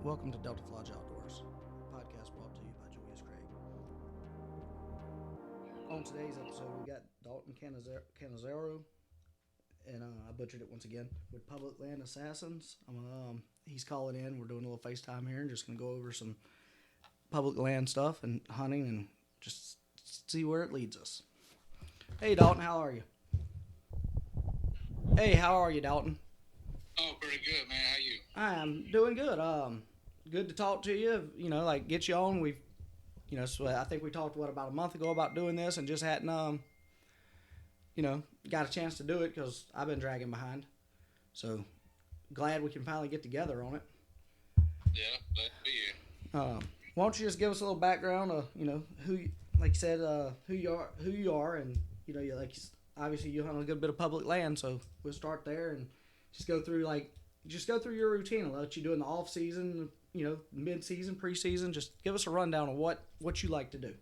Welcome to Delta Lodge Outdoors, podcast brought to you by Julius. On today's episode, we got Dalton Canezaro, and I butchered it once again, with Public Land Assassins. He's calling in. We're doing a little FaceTime here and just going to go over some public land stuff and hunting and just see where it leads us. Hey, Dalton, how are you? Hey, how are you, Dalton? Oh, pretty good, man. How you? I'm doing good. Good to talk to you. Get you on. So I think we talked about a month ago about doing this, and just hadn't got a chance to do it because I've been dragging behind. So glad we can finally get together on it. Yeah, glad to be here. Why don't you just give us a little background of who, like you said, who you are, and obviously you hunt a good bit of public land, so we'll start there and just go through your routine. I'll let you do in the off season, mid season, preseason. Just give us a rundown of what you like to do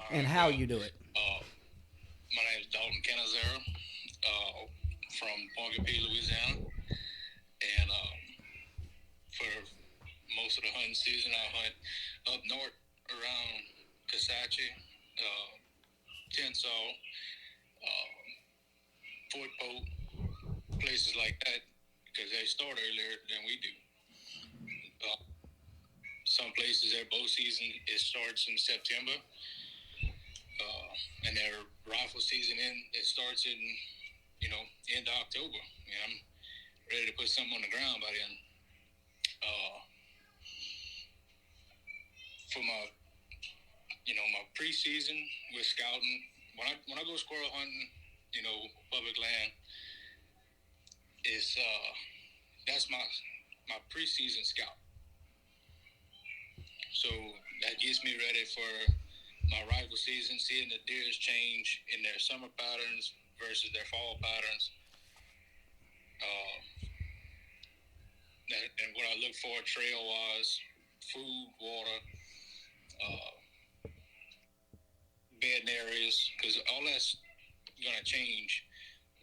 and how you do it. My name is Dalton Canezaro, from Ponca, Louisiana, and for most of the hunting season, I hunt up north around Kisatchie, Tensall, Fort Polk, places like that, because they start earlier than we do. Some places, their bow season, it starts in September, and their rifle season it starts in end of October. And I'm ready to put something on the ground by then. For my my preseason with scouting, when I go squirrel hunting, public land, that's my preseason scout. So that gets me ready for my rifle season, seeing the deers change in their summer patterns versus their fall patterns. And what I look for trail-wise, food, water, bedding areas, because all that's going to change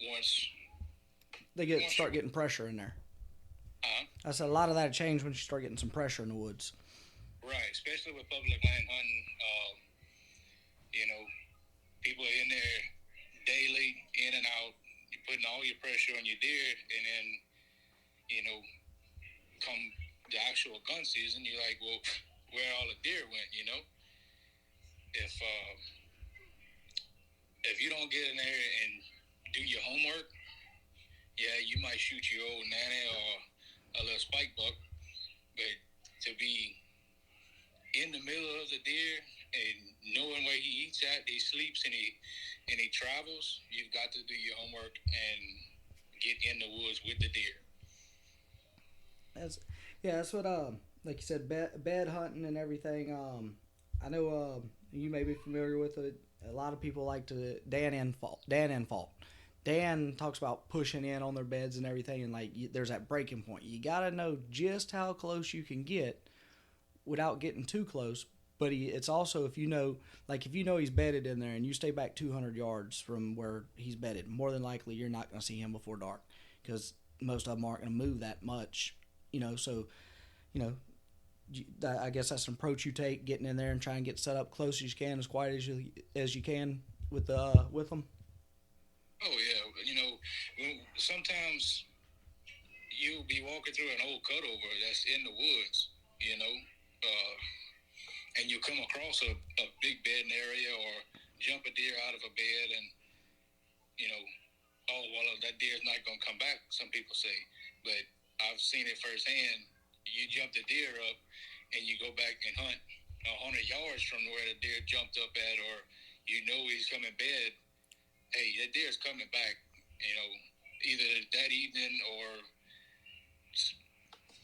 once they start getting pressure in there. I said a lot of that changed when you start getting some pressure in the woods. Right, especially with public land hunting. People are in there daily, in and out. You're putting all your pressure on your deer, and then, come the actual gun season, you're like, well, where all the deer went, If you don't get in there and do your homework, yeah, you might shoot your old nanny or a little spike buck, but to be in the middle of the deer and knowing where he eats at, he sleeps, and he travels, you've got to do your homework and get in the woods with the deer. That's what like you said, bed hunting and everything. I know you may be familiar with it. A lot of people like to Dan Infalt. Dan talks about pushing in on their beds and everything, and there's that breaking point. You got to know just how close you can get without getting too close. But it's also, if you know he's bedded in there and you stay back 200 yards from where he's bedded, more than likely you're not going to see him before dark, because most of them aren't going to move that much. So, I guess that's an approach you take, getting in there and trying to get set up close as you can, as quiet as you can with them. Oh yeah, sometimes you'll be walking through an old cutover that's in the woods, and you come across a big bedding area or jump a deer out of a bed, and that deer's not gonna come back, some people say, but I've seen it firsthand. You jump the deer up and you go back and hunt 100 yards from where the deer jumped up at, or he's coming bed. Hey, that deer's coming back, either that evening or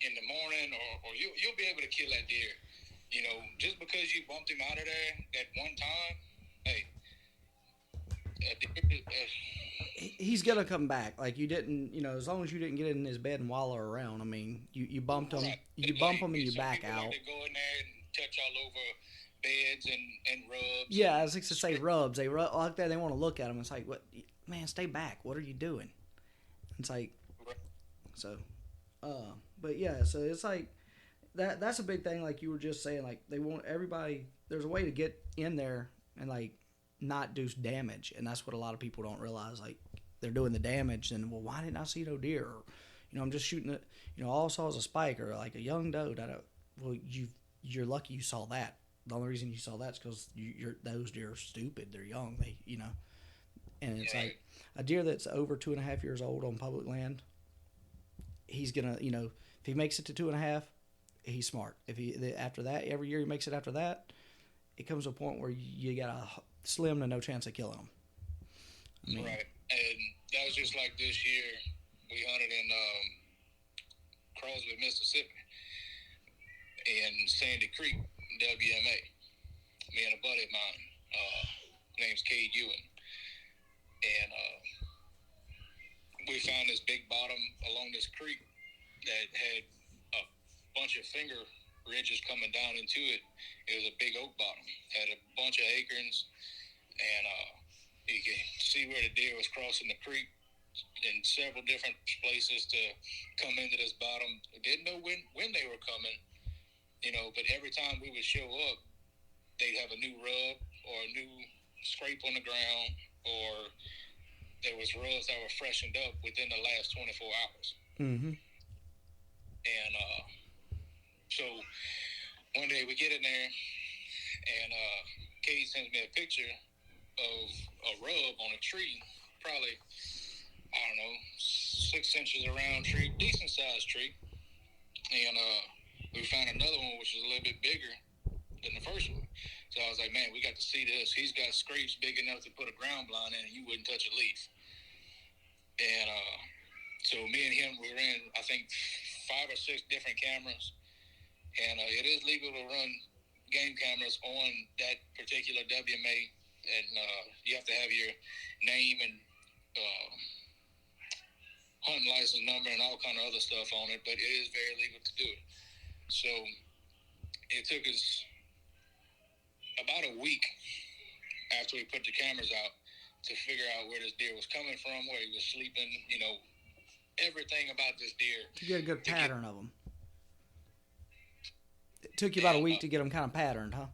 in the morning, or you'll be able to kill that deer. Just because you bumped him out of there that one time, hey, he's gonna come back. Like you didn't, as long as you didn't get in his bed and wallow around. I mean, you bumped him, right. you bump him, and you back out. Like to go in there and touch all over beds and rubs. Yeah, I was like to say rubs. They rub like that. They want to look at them. It's like, what, man? Stay back. What are you doing? It's like, so But yeah, so it's like that's a big thing. Like you were just saying, like they want everybody. There's a way to get in there and like not do damage, and that's what a lot of people don't realize. Like they're doing the damage, and well, why didn't I see no deer? Or, I'm just shooting it. All I saw was a spike or like a young doe. Well, you're lucky you saw that. The only reason you saw that's because those deer are stupid. They're young. And it's like a deer that's over 2.5 years old on public land. He's gonna, if he makes it to 2.5, he's smart. If he after that, every year he makes it after that, it comes to a point where you got a slim to no chance of killing him. Right, and that was just like this year. We hunted in Crosby, Mississippi, in Sandy Creek, WMA. Me and a buddy of mine, name's Cade Ewing, and we found this big bottom along this creek that had a bunch of finger ridges coming down into it. It was a big oak bottom, had a bunch of acorns, and you can see where the deer was crossing the creek in several different places to come into this bottom. We didn't know when they were coming, but every time we would show up, they'd have a new rub or a new scrape on the ground, or there was rubs that were freshened up within the last 24 hours. Mm-hmm. And so one day we get in there, and Kate sends me a picture of a rub on a tree, probably, 6 inches around tree, decent sized tree. And we found another one which is a little bit bigger than the first one. So I was like, man, we got to see this. He's got scrapes big enough to put a ground blind in and you wouldn't touch a leaf. And so me and him, we ran, I think, 5 or 6 different cameras. And it is legal to run game cameras on that particular WMA. And you have to have your name and hunting license number and all kind of other stuff on it, but it is very legal to do it. So it took us about a week after we put the cameras out to figure out where this deer was coming from, where he was sleeping, everything about this deer. To get a good pattern of them. It took you about a week to get them kind of patterned, huh?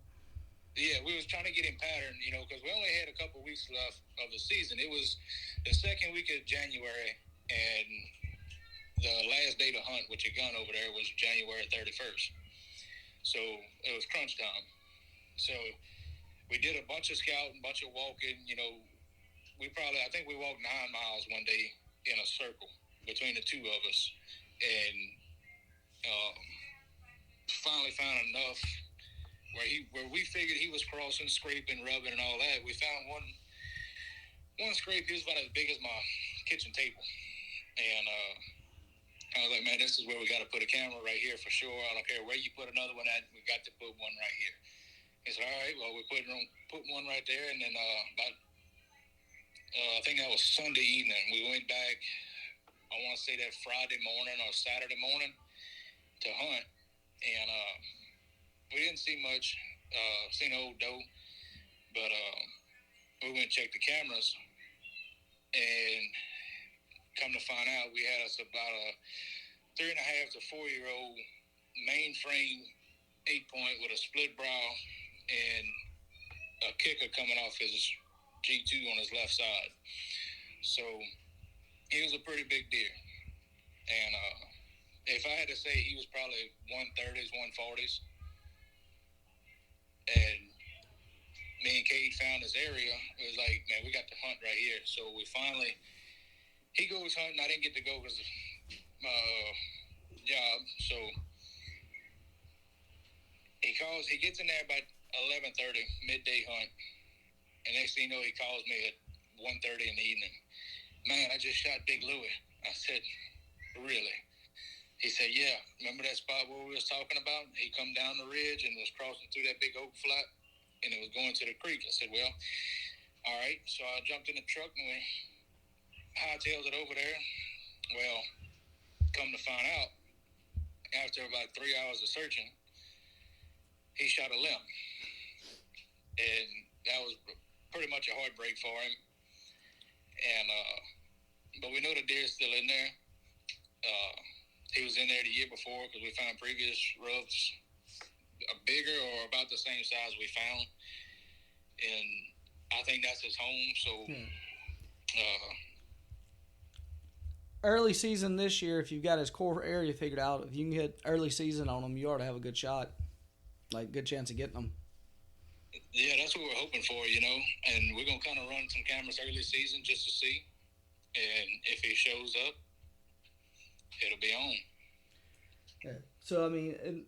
Yeah, we was trying to get him patterned, because we only had a couple weeks left of the season. It was the second week of January, and the last day to hunt with your gun over there was January 31st. So it was crunch time. So we did a bunch of scouting, bunch of walking. I think we walked 9 miles one day in a circle between the two of us, and finally found enough where we figured he was crossing, scraping, rubbing, and all that. We found one scrape. He was about as big as my kitchen table, and I was like, man, this is where we got to put a camera right here for sure. I don't care where you put another one at. We got to put one right here. He said, all right, well, we put one right there, and then I think that was Sunday evening. We went back, I want to say that Friday morning or Saturday morning to hunt, and we didn't see much. Seen an old doe, but we went and checked the cameras, and come to find out, we had us about a 3.5 to 4 year old mainframe 8-point with a split brow and a kicker coming off his G2 on his left side. So he was a pretty big deer, and if I had to say, he was probably 130s, 140s. And me and Cade found this area. It was like, man, we got to hunt right here. So he goes hunting. I didn't get to go because of job. So he gets in there about 11:30, midday hunt. And next thing you know, he calls me at 1:30 in the evening. Man, I just shot Big Louie. I said, really? He said, yeah. Remember that spot where we was talking about? He come down the ridge and was crossing through that big oak flat, and it was going to the creek. I said, well, all right. So I jumped in the truck and we hightailed it over there. Well, come to find out, after about 3 hours of searching, he shot a limb. And that was pretty much a heartbreak for him. And but we know the deer's still in there. he was in there the year before because we found previous rubs bigger or about the same size we found, and I think that's his home. So, early season this year, if you've got his core area figured out, if you can hit early season on him, you ought to have a good shot, like good chance of getting them. Yeah, that's what we're hoping for, and we're gonna kind of run some cameras early season just to see, and if he shows up, it'll be on. Yeah. So I mean,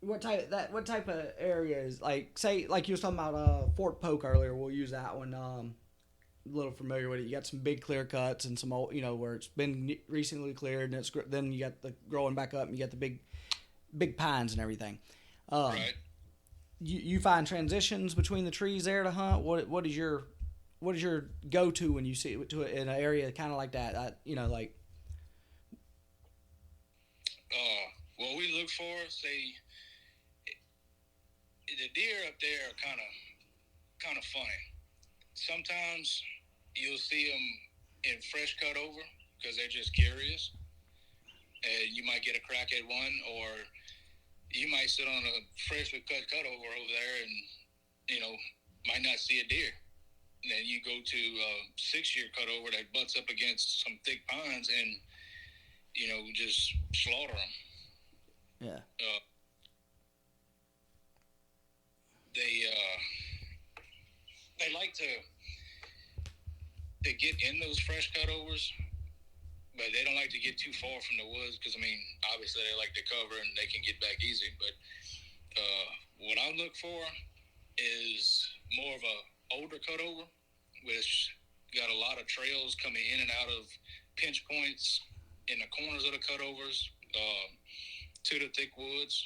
what type of area is like, say, like you was talking about Fort Polk earlier? We'll use that one. A little familiar with it. You got some big clear cuts and some old, where it's been recently cleared, and then you got the growing back up, and you got the big pines and everything. Right. You find transitions between the trees there to hunt. What is your go to when you see it in an area kind of like that? What we look for, say, the deer up there are kind of funny. Sometimes you'll see them in fresh cut over because they're just curious, and you might get a crack at one, or you might sit on a freshly cut over there and might not see a deer. And then you go to a 6-year cut over that butts up against some thick pines and just slaughter them. Yeah. They like to get in those fresh cutovers, but they don't like to get too far from the woods because, obviously they like to cover and they can get back easy. But what I look for is more of a older cutover, which got a lot of trails coming in and out of pinch points in the corners of the cutovers, to the thick woods,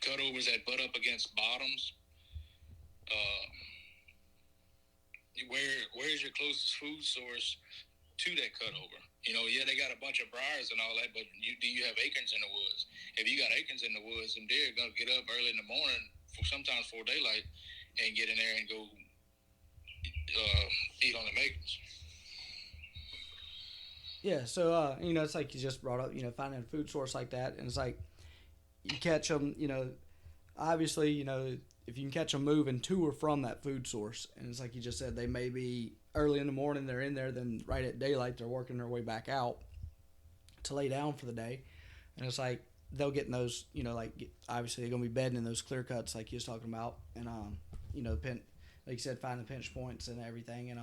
cutovers that butt up against bottoms. Where's your closest food source to that cutover? They got a bunch of briars and all that, but do you have acorns in the woods? If you got acorns in the woods, them deer are gonna get up early in the morning, sometimes before daylight, and get in there and go eat on the acorns. Yeah, so it's like you just brought up, finding a food source like that, and it's like you catch them, obviously, if you can catch them moving to or from that food source, and it's like you just said, they may be early in the morning, they're in there, then right at daylight, they're working their way back out to lay down for the day, and it's like they'll get in those, obviously they're gonna be bedding in those clear cuts like you was talking about, and like you said, find the pinch points and everything, and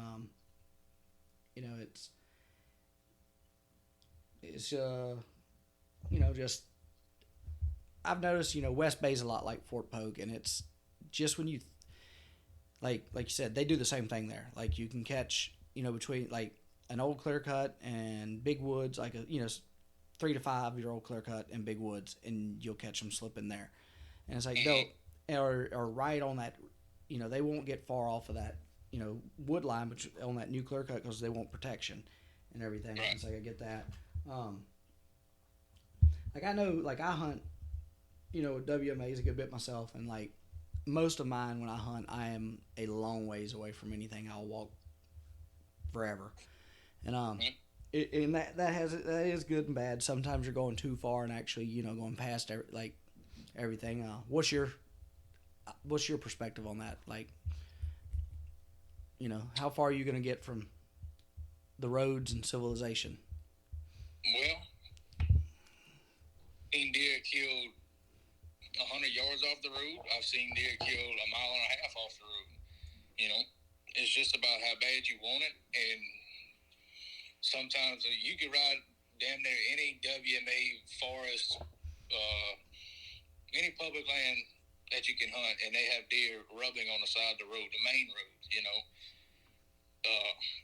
it's just I've noticed West Bay's a lot like Fort Polk, and it's just when you like you said, they do the same thing there. Like you can catch between like an old clear cut and big woods, like a 3 to 5 year old clear cut and big woods, and you'll catch them slipping there, and it's like or right on that, they won't get far off of that wood line, which on that new clear cut, because they want protection and everything. Right. It's like I get that. Like I know, like I hunt, WMAs a good bit myself, and like most of mine when I hunt, I am a long ways away from anything. I'll walk forever, and and that is good and bad. Sometimes you're going too far and actually going past everything. What's your perspective on that? Like, how far are you going to get from the roads and civilization? Well, seen deer killed 100 yards off the road. I've seen deer killed a mile and a half off the road. It's just about how bad you want it, and sometimes you could ride damn near any WMA forest, any public land that you can hunt, and they have deer rubbing on the side of the road, the main road.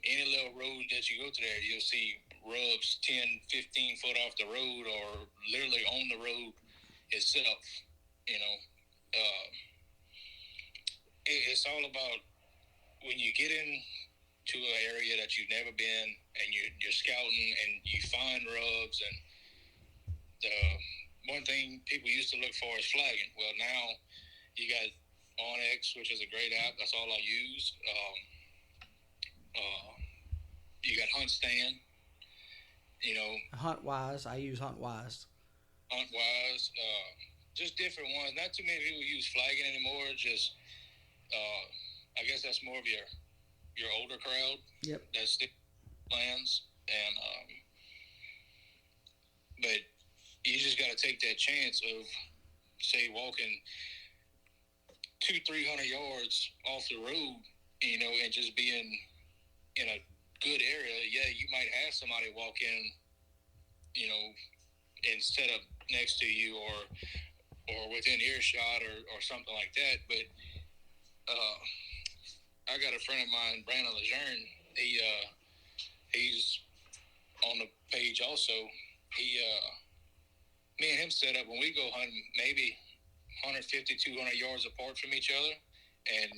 Any little road that you go to there, you'll see rubs 10, 15 foot off the road, or literally on the road itself. It's all about when you get into an area that you've never been, and you're scouting and you find rubs. And the one thing people used to look for is flagging. Well, now you got Onyx, which is a great app. That's all I use. You got Hunt Stand. You know, Hunt wise, I use Hunt wise. hunt wise, just different ones. Not too many people use flagging anymore. Just I guess that's more of your older crowd Yep. that stick plans, and but you just got to take that chance of say walking 200-300 yards off the road, you know, and just being in a good area. Yeah, you might have somebody walk in, you know, and set up next to you or within earshot or something like that. But I got a friend of mine, Brandon Lejeune. He's on the page also. Me and him set up when we go hunting maybe 150, 200 yards apart from each other, and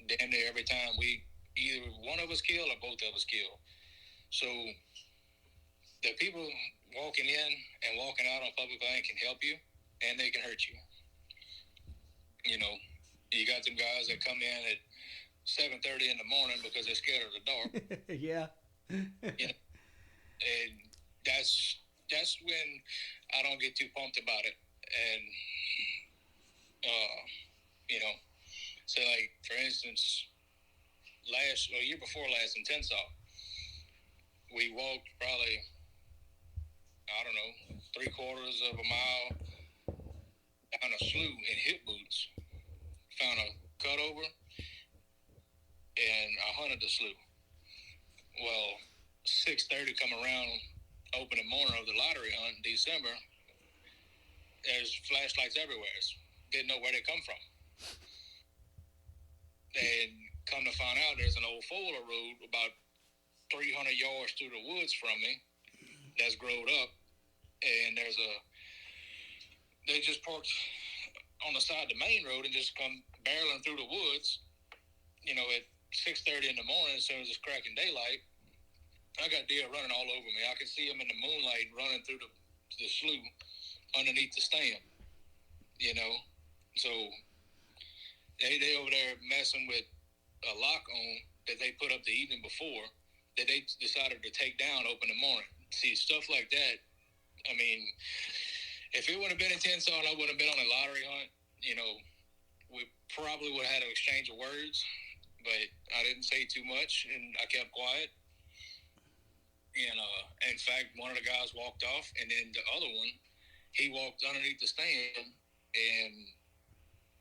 damn near every time we either one of us kill or both of us kill. So the people walking in and walking out on public land can help you, and they can hurt you. You know, you got them guys that come in at 7:30 in the morning because they're scared of the dark. Yeah. You know, and that's when I don't get too pumped about it. And you know, so like for instance, year before last in Tensas, we walked probably, I don't know, 3/4 of a mile down a slough in hip boots. Found a cutover, and I hunted the slough. Well, 6:30 come around, opening morning of the lottery hunt in December. There's flashlights everywhere. Didn't know where they come from. And come to find out, there's an old four-wheeler road about 300 yards through the woods from me that's growed up, and they just parked on the side of the main road and just come barreling through the woods, you know, at 6:30 in the morning. As soon as it's cracking daylight, I got deer running all over me. I can see them in the moonlight running through the slough underneath the stand, you know. So they over there messing with a lock on that they put up the evening before that they decided to take down open the morning. See, stuff like that. I mean, if it would have been in Tensas and I would have been on a lottery hunt, you know, we probably would have had an exchange of words, but I didn't say too much and I kept quiet. And in fact, one of the guys walked off, and then the other one, he walked underneath the stand and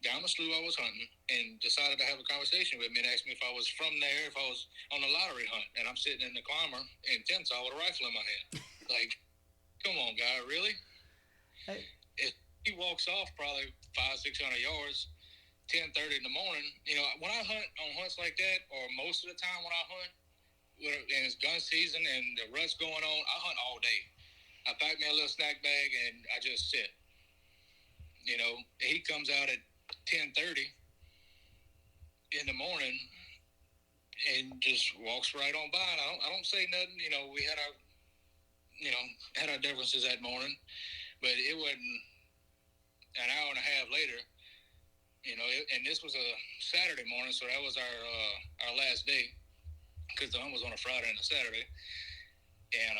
down the slough I was hunting, and decided to have a conversation with me and asked me if I was from there, if I was on a lottery hunt. And I'm sitting in the climber in Tensas with a rifle in my hand. Like, come on, guy, really? Hey. If he walks off probably 500-600 yards, 10:30 in the morning, you know, when I hunt on hunts like that, or most of the time when I hunt, and it's gun season and the rut's going on, I hunt all day. I pack me a little snack bag and I just sit. You know, he comes out at 10:30 in the morning and just walks right on by. And I don't say nothing. You know, we had our differences that morning, but it wasn't an hour and a half later. You know, and this was a Saturday morning, so that was our last day, because the hunt was on a Friday and a Saturday. And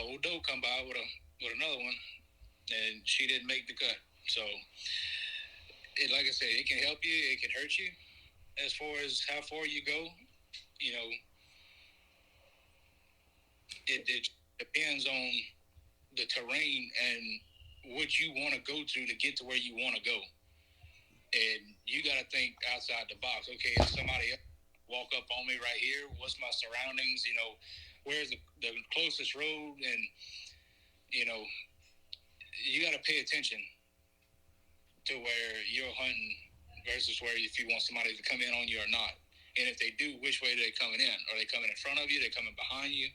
old Doe come by with another one, and she didn't make the cut. So, like I said, it can help you, it can hurt you. As far as how far you go, you know, it depends on the terrain and what you want to go to get to where you want to go. And you got to think outside the box. Okay, if somebody else walk up on me right here, what's my surroundings? You know, where's the closest road? And, you know, you got to pay attention to where you're hunting versus where if you want somebody to come in on you or not. And if they do, which way are they coming in? Are they coming in front of you? Are they coming behind you?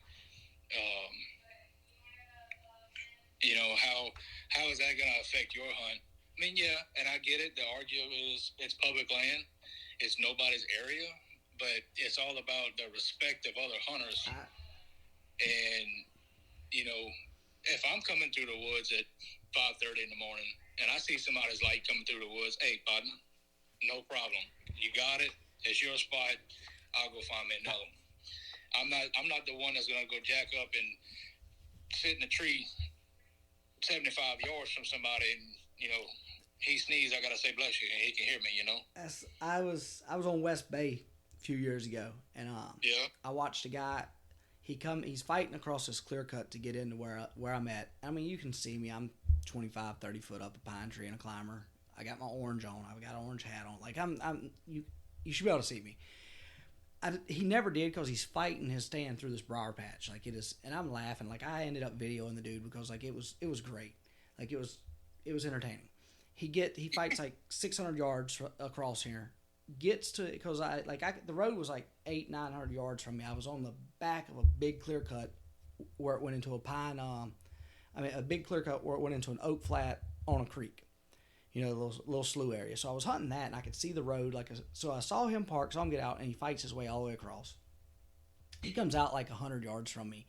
You know, how is that going to affect your hunt? I mean, yeah, and I get it. The argument is it's public land. It's nobody's area. But it's all about the respect of other hunters. And, you know, if I'm coming through the woods at 5:30 in the morning and I see somebody's light coming through the woods, hey, partner, no problem. You got it. It's your spot. I'll go find me another one. I'm not the one that's gonna go jack up and sit in a tree 75 yards from somebody, and he sneezed. I gotta say bless you, and he can hear me. I was on West Bay a few years ago, and Yeah. I watched a guy. He's fighting across this clear cut to get into where I'm at. I mean, you can see me. I'm 25, 30 foot up a pine tree and a climber. I got my orange on. I've got an orange hat on. Like you should be able to see me. He never did because he's fighting his stand through this briar patch. Like it is, and I'm laughing. Like I ended up videoing the dude because like it was great. Like it was entertaining. He fights like 600 yards across here. Gets to because the road was like 800-900 yards from me. I was on the back of a big clear cut where it went into a pine. A big clear cut where it went into an oak flat on a creek. A little slough area. So I was hunting that, and I could see the road. So I saw him park, saw him get out, and he fights his way all the way across. He comes out like 100 yards from me,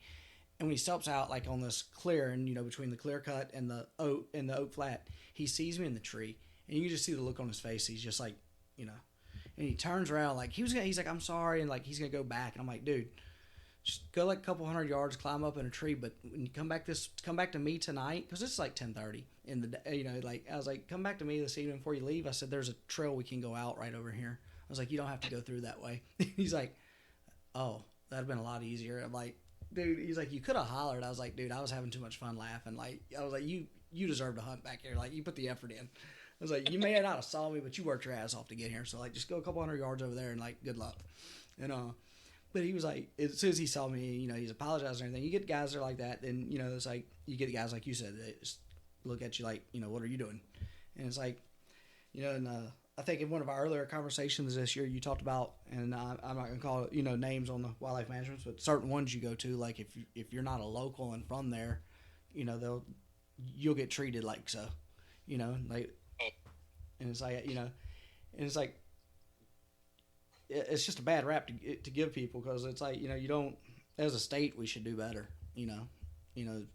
and when he steps out like on this clearing, between the clear cut and the oak flat, he sees me in the tree, and you can just see the look on his face. He's just like, and he turns around like he's like, I'm sorry, and like he's gonna go back, and I'm like, dude, just go like a couple hundred yards, climb up in a tree, but when you come back to me tonight, because it's like 10:30 in the day, I was like, come back to me this evening before you leave. I said, there's a trail we can go out right over here. I was like, you don't have to go through that way. He's like, oh, that'd have been a lot easier. I'm like, dude, he's like, you could have hollered. I was like, dude, I was having too much fun laughing. Like, I was like, you deserve to hunt back here. Like, you put the effort in. I was like, you may not have saw me, but you worked your ass off to get here. So like, just go a couple hundred yards over there and like, good luck. And but he was like, as soon as he saw me, he's apologizing and everything. You get guys that are like that, then it's like you get guys like you said that just look at you like, what are you doing? And it's like, and I think in one of our earlier conversations this year, you talked about, and I'm not gonna call it, names on the wildlife management, but certain ones you go to, like if you're not a local and from there, you'll get treated like so, like. And it's like, and it's like, it's just a bad rap to give people because it's like, you don't, as a state, we should do better,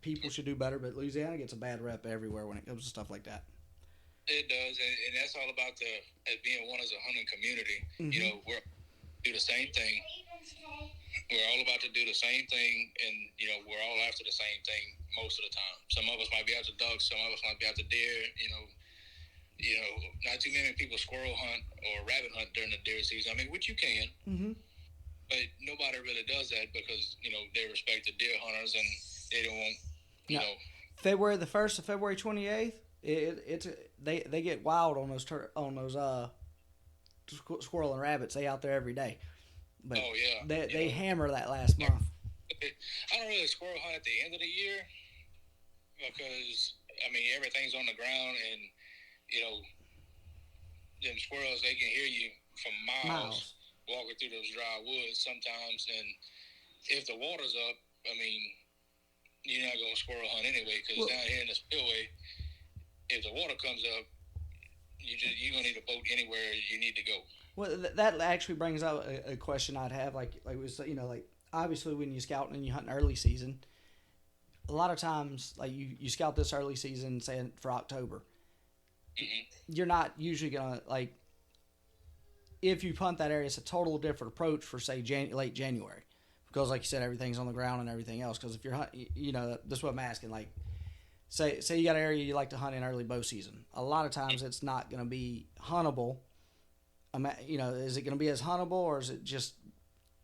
people should do better, but Louisiana gets a bad rep everywhere when it comes to stuff like that. It does, and that's all about as being one as a hunting community. Mm-hmm. We're do the same thing. We're all about to do the same thing, and we're all after the same thing most of the time. Some of us might be after ducks, some of us might be after deer, not too many people squirrel hunt or rabbit hunt during the deer season. I mean, which you can, mm-hmm. but nobody really does that because they respect the deer hunters and they don't want February the 1st to February 28th. They get wild on those squirrel and rabbits. They out there every day. But oh yeah, they hammer that last month. I don't really squirrel hunt at the end of the year because everything's on the ground and. Them squirrels, they can hear you from miles walking through those dry woods sometimes. And if the water's up, you're not going to squirrel hunt anyway because down here in the spillway, if the water comes up, you're going to need a boat anywhere you need to go. Well, that actually brings up a question I'd have. Like obviously when you scout and you hunt in early season, a lot of times, like you scout this early season, say for October. Mm-hmm. You're not usually gonna if you hunt that area, it's a total different approach for say late January, because like you said, everything's on the ground and everything else. Because if you're that's what I'm asking. Like, say you got an area you like to hunt in early bow season. A lot of times it's not gonna be huntable. Is it gonna be as huntable, or is it just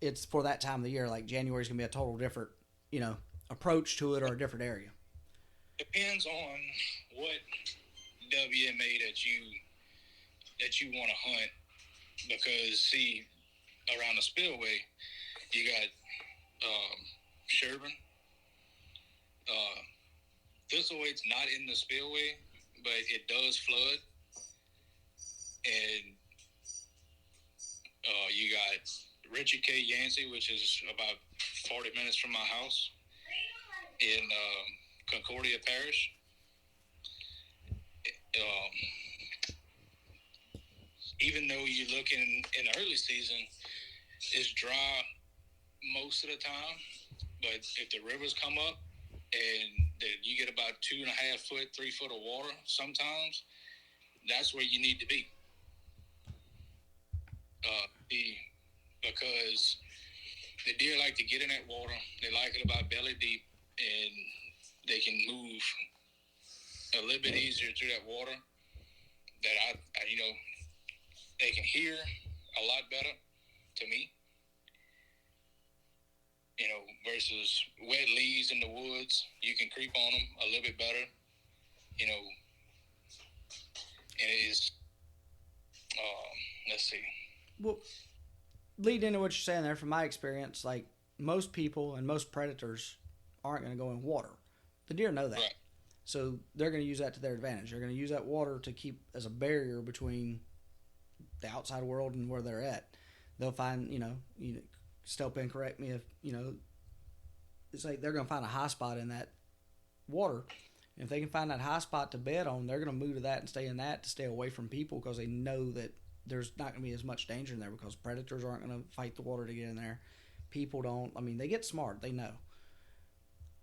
it's for that time of the year? Like January's gonna be a total different approach to it, or a different area. Depends on what WMA that you want to hunt, because see, around the spillway you got Sherburne, Thistlewaite's not in the spillway, but it does flood, and you got Richard K. Yancey, which is about 40 minutes from my house in Concordia Parish. Even though you're looking in the early season, it's dry most of the time, but if the rivers come up and you get about 2.5 foot, 3 foot of water sometimes, that's where you need to be. Because The deer like to get in that water. They like it about belly deep, and they can move a little bit easier through that water. That they can hear a lot better to me. Versus wet leaves in the woods, you can creep on them a little bit better. And it is. Let's see. Well, lead into what you're saying there. From my experience, like most people and most predators aren't going to go in water. The deer know that, Right. so they're going to use that to their advantage. They're going to use that water to keep as a barrier between the outside world and where they're at. They'll find, step in, correct me if it's like they're going to find a high spot in that water. And if they can find that high spot to bed on, they're going to move to that and stay in that to stay away from people, because they know that there's not going to be as much danger in there, because predators aren't going to fight the water to get in there. People don't. I mean, they get smart. They know.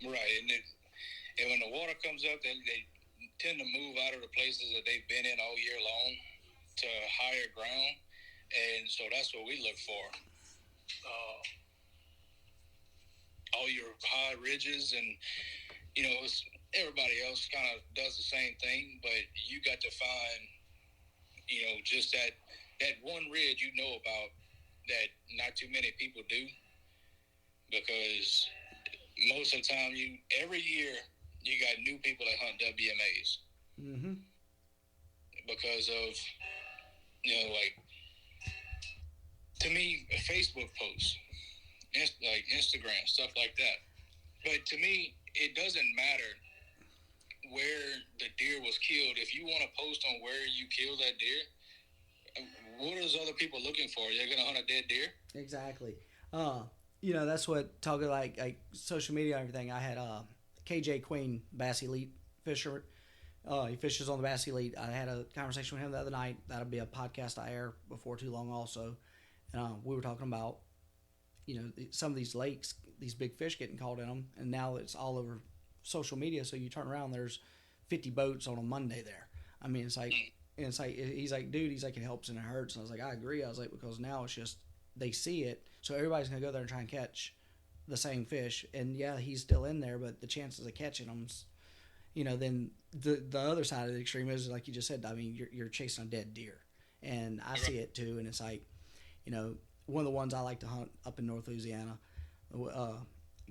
Right. And when the water comes up, they tend to move out of the places that they've been in all year long to higher ground. And so that's what we look for. All your high ridges, and everybody else kind of does the same thing, but you got to find just that one ridge about that not too many people do, because most of the time every year you got new people that hunt WMAs. Mm-hmm. Because of to me, Facebook posts, like Instagram, stuff like that. But to me, it doesn't matter where the deer was killed. If you want to post on where you killed that deer, what is other people looking for? They're going to hunt a dead deer? Exactly. That's what talking like social media and everything. I had KJ Queen, Bass Elite fisher. He fishes on the Bass Elite. I had a conversation with him the other night. That'll be a podcast I air before too long also. And we were talking about, some of these lakes, these big fish getting caught in them, and now it's all over social media. So you turn around, there's 50 boats on a Monday there. I mean, it's like, he's like, dude, it helps and it hurts. And I was like, I agree. I was like, because now it's just, they see it. So everybody's going to go there and try and catch the same fish. And yeah, he's still in there, but the chances of catching them, then the other side of the extreme is, like you just said, I mean, you're chasing a dead deer. And I see it too. And it's like, one of the ones I like to hunt up in North Louisiana, a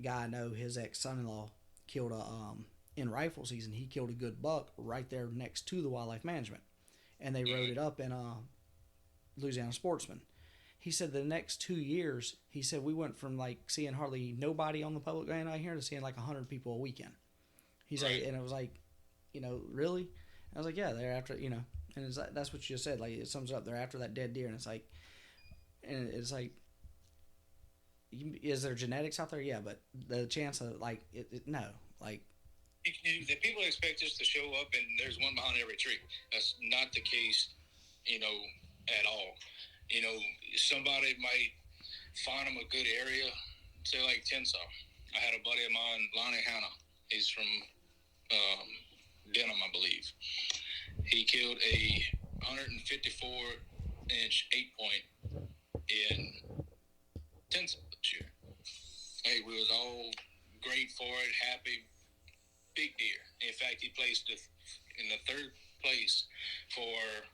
guy I know, his ex-son-in-law killed in rifle season, he killed a good buck right there next to the wildlife management. And they wrote it up in Louisiana Sportsman. He said the next 2 years, he said we went from like seeing hardly nobody on the public land out here to seeing like 100 people a weekend. He's like, and it was like, really? I was like, yeah, they're after, and it's like, that's what you just said. Like, it sums up. They're after that dead deer, and it's like, is there genetics out there? Yeah, but the chance of no, like. The people expect us to show up and there's one behind every tree. That's not the case, at all. Somebody might find them a good area, say like Tensar. I had a buddy of mine, Lonnie Hanna. He's from Denham, I believe. He killed a 154-inch 8-point in Tensar this year. Hey, we was all great for it, happy. Big deer. In fact, he placed in the third place for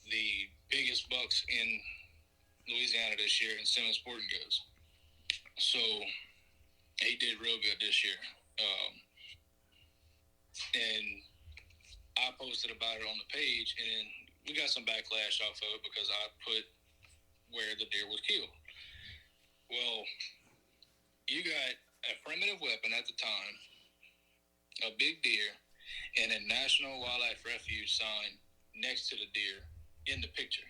the biggest bucks in Louisiana this year in Simmons Sporting Goods. So he did real good this year. And I posted about it on the page, and we got some backlash off of it because I put where the deer was killed. Well, you got a primitive weapon at the time, a big deer, and a National Wildlife Refuge sign next to the deer in the picture.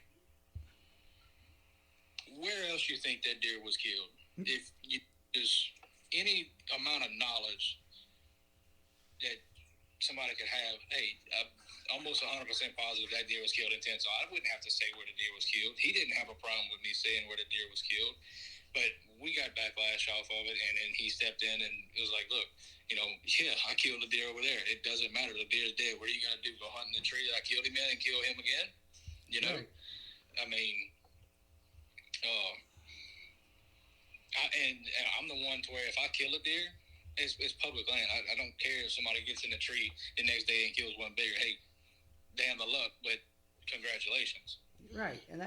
Where else you think that deer was killed? If there's any amount of knowledge that somebody could have, hey, I'm almost 100% positive that deer was killed in Tensar. I wouldn't have to say where the deer was killed. He didn't have a problem with me saying where the deer was killed. But we got backlash off of it, and then he stepped in and it was like, look, yeah, I killed the deer over there. It doesn't matter. The deer's dead. What are you going to do? Go hunt in the tree that I killed him in and kill him again? Right. I mean, And I'm the one to where if I kill a deer, it's public land. I don't care if somebody gets in the tree the next day and kills one bigger. Hey, damn the luck, but congratulations. Right, and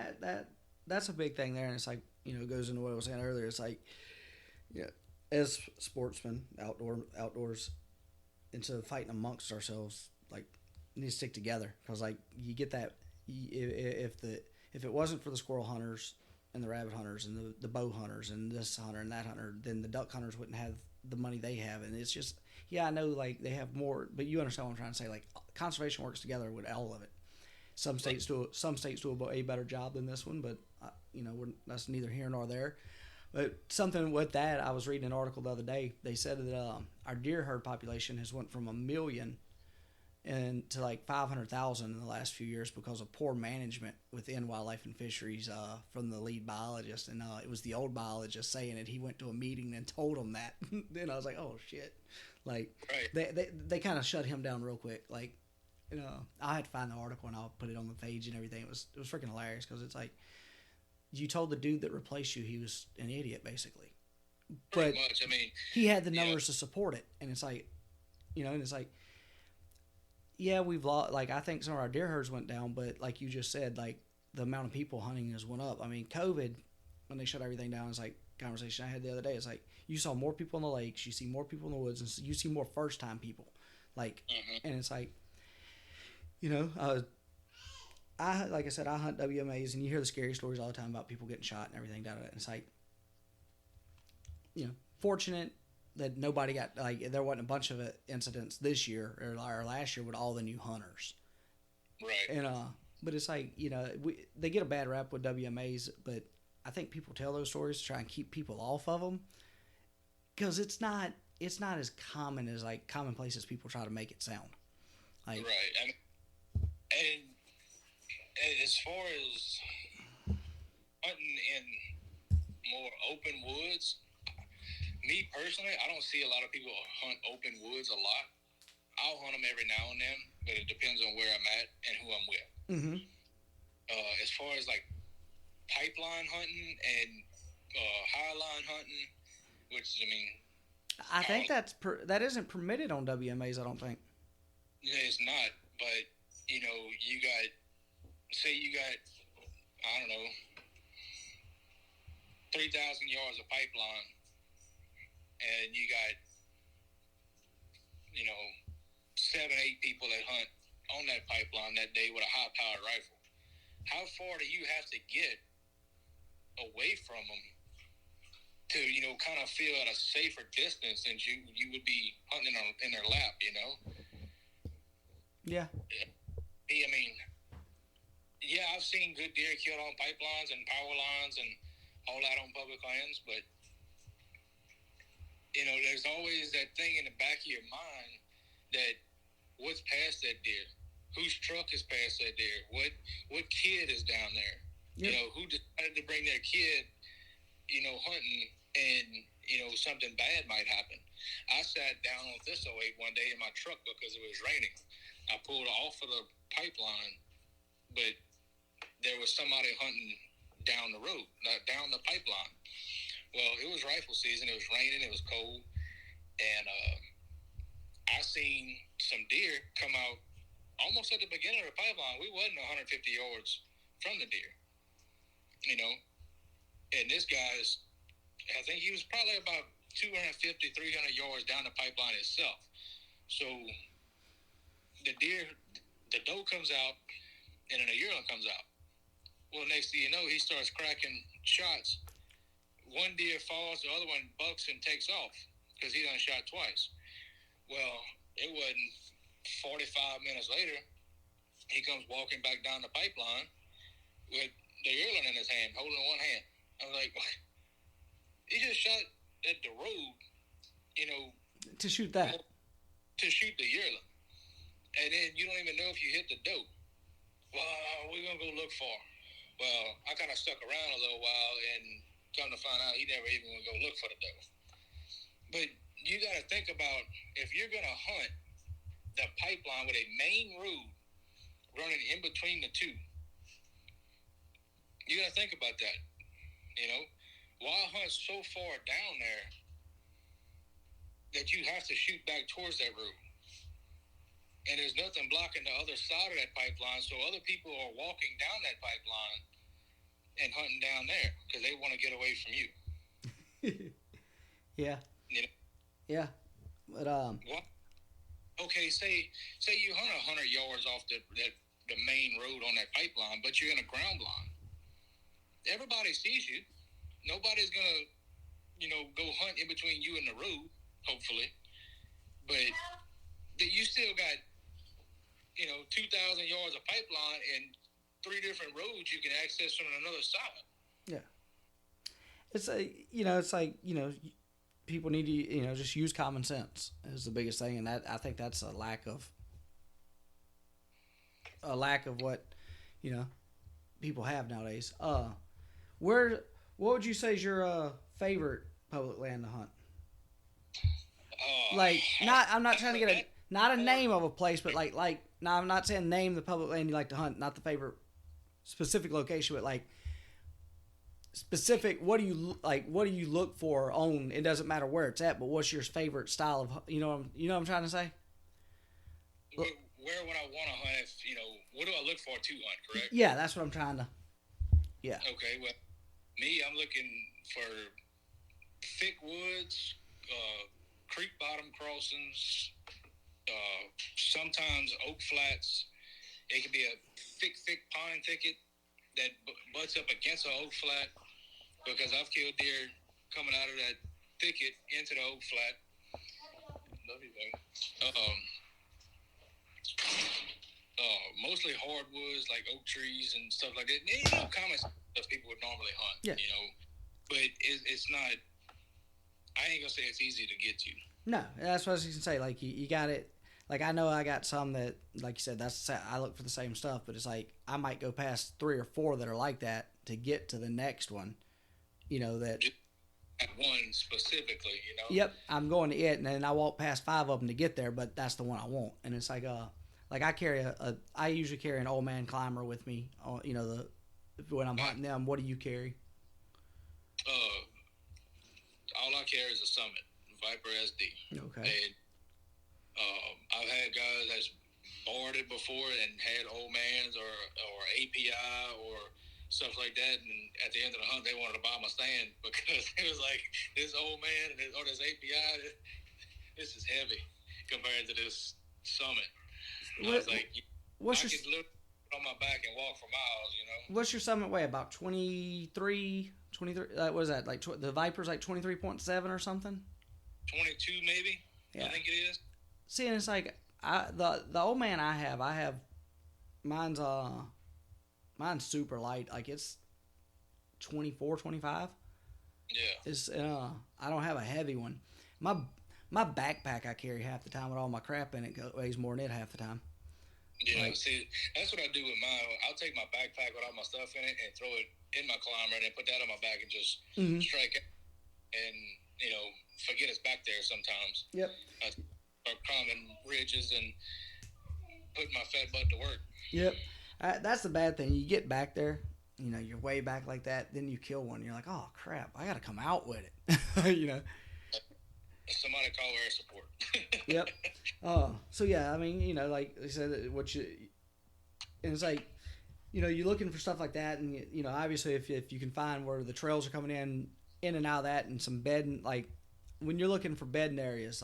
that's a big thing there, and it's like it goes into what I was saying earlier. It's like yeah, as sportsmen, outdoors, instead of fighting amongst ourselves, like we need to stick together because like you get that if it wasn't for the squirrel hunters and the rabbit hunters and the bow hunters and this hunter and that hunter, then the duck hunters wouldn't have the money they have, and it's just I know like they have more, but you understand what I'm trying to say. Like conservation works together with all of it. Some states do a better job than this one, but that's neither here nor there. But something with that, I was reading an article the other day. They said that our deer herd population has went from 1 million and to like 500,000 in the last few years because of poor management within wildlife and fisheries from the lead biologist, and it was the old biologist saying it. He went to a meeting and told him that. Then I was like, oh shit, like right. they kind of shut him down real quick. Like I had to find the article and I'll put it on the page and everything. It was freaking hilarious because it's like you told the dude that replaced you he was an idiot basically, but Pretty much. I mean, he had the numbers to support it, and it's like and it's like yeah, we've lost. Like I think some of our deer herds went down, but like you just said, like the amount of people hunting has went up. I mean, COVID when they shut everything down, it's like conversation I had the other day. It's like you saw more people in the lakes, you see more people in the woods, and you see more first time people. Like, and it's like I like I said, I hunt WMAs, and you hear the scary stories all the time about people getting shot and everything. And it's like, fortunate that nobody got like there wasn't a bunch of incidents this year or last year with all the new hunters. Right. And but it's like they get a bad rap with WMAs, but I think people tell those stories to try and keep people off of them because it's not as common as like commonplace as people try to make it sound. Like, right. And as far as hunting in more open woods, me personally, I don't see a lot of people hunt open woods a lot. I'll hunt them every now and then, but it depends on where I'm at and who I'm with. mm-hmm. As far as like pipeline hunting and highline hunting, which I mean, I think that isn't permitted on WMAs. I don't think. It's not, but you got, I don't know, 3,000 yards of pipeline, and you got 7-8 people that hunt on that pipeline that day with a high-powered rifle. How far do you have to get away from them to kind of feel at a safer distance than you would be hunting in their lap? Yeah. I mean, yeah, I've seen good deer killed on pipelines and power lines and all that on public lands, but there's always that thing in the back of your mind that what's past that deer, whose truck is past that deer, what kid is down there, yep. Who decided to bring their kid, hunting, and something bad might happen. I sat down on Thistle 8 one day in my truck because it was raining. I pulled off of the pipeline, but there was somebody hunting down the road, down the pipeline. Well, it was rifle season. It was raining. It was cold. And I seen some deer come out almost at the beginning of the pipeline. We wasn't 150 yards from the deer, And this guy's, I think he was probably about 250, 300 yards down the pipeline itself. So the doe comes out, and then a yearling comes out. Well, next thing you know, he starts cracking shots. One deer falls, the other one bucks and takes off because he done shot twice. Well, it wasn't 45 minutes later, he comes walking back down the pipeline with the yearling in his hand, holding in one hand. I was like, what? He just shot at the road, to shoot that. To shoot the yearling. And then you don't even know if you hit the doe. Well, we're going to go look for him. Well, I kind of stuck around a little while and come to find out he never even going to go look for the doe. But you got to think about if you're going to hunt the pipeline with a main road running in between the two, you got to think about that. Wild hunt's so far down there that you have to shoot back towards that road. And there's nothing blocking the other side of that pipeline, so other people are walking down that pipeline and hunting down there because they want to get away from you. Yeah. You know? Yeah. But What? Okay, say you hunt 100 yards off the main road on that pipeline, but you're in a ground line. Everybody sees you. Nobody's gonna, go hunt in between you and the road. Hopefully, but you still got 2,000 yards of pipeline and 3 different roads you can access from another side. Yeah. It's people need to, just use common sense is the biggest thing. And that, I think that's a lack of what, people have nowadays. What would you say is your favorite public land to hunt? I'm not trying to get not a name of a place, but no, I'm not saying name the public land you like to hunt, not the favorite specific location, but specific. What do you look for on? It doesn't matter where it's at, but what's your favorite style of? What I'm trying to say. Where would I want to hunt? If what do I look for to hunt? Correct. Yeah, that's what I'm trying to. Yeah. Okay. Well, me, I'm looking for thick woods, creek bottom crossings, sometimes oak flats. It could be a thick pine thicket that butts up against an oak flat, because I've killed deer coming out of that thicket into the oak flat. Love you, baby. Mostly hardwoods like oak trees and stuff like that. Common stuff people would normally hunt. Yeah. But it's not. I ain't gonna say it's easy to get to. No, that's what I was gonna say. You got it. I know I got some that, like you said, I look for the same stuff, but it's I might go past 3 or 4 that are like that to get to the next one. That. At one specifically, Yep, I'm going to it, and then I walk past 5 of them to get there, but that's the one I want. And it's I carry I usually carry an old man climber with me. When I'm hunting them. What do you carry? All I carry is a Summit Viper SD. Okay. And I've had guys that's boarded before and had old mans or API or stuff like that, and at the end of the hunt they wanted to buy my stand because it was like, this old man or this API, this is heavy compared to this Summit. I was like, I could look on my back and walk for miles, What's your Summit weigh? About 23? What is that? The Viper's 23.7 or something? 22 maybe. Yeah. I think it is. See, and it's the old man I have mine's super light. It's 24, 25. Yeah. It's I don't have a heavy one. My backpack I carry half the time with all my crap in it weighs more than it half the time. Yeah, see, that's what I do with mine. I'll take my backpack with all my stuff in it and throw it in my climber and then put that on my back and just strike it and, forget it's back there sometimes. Yep. I start climbing ridges and putting my fat butt to work. Yep. That's the bad thing. You get back there, you're way back like that, then you kill one. You're like, oh, crap, I got to come out with it. Somebody call air support. Yep. So yeah, I mean, like I said, and it's you're looking for stuff like that, and obviously if you can find where the trails are coming in and out of that, and some bedding, when you're looking for bedding areas,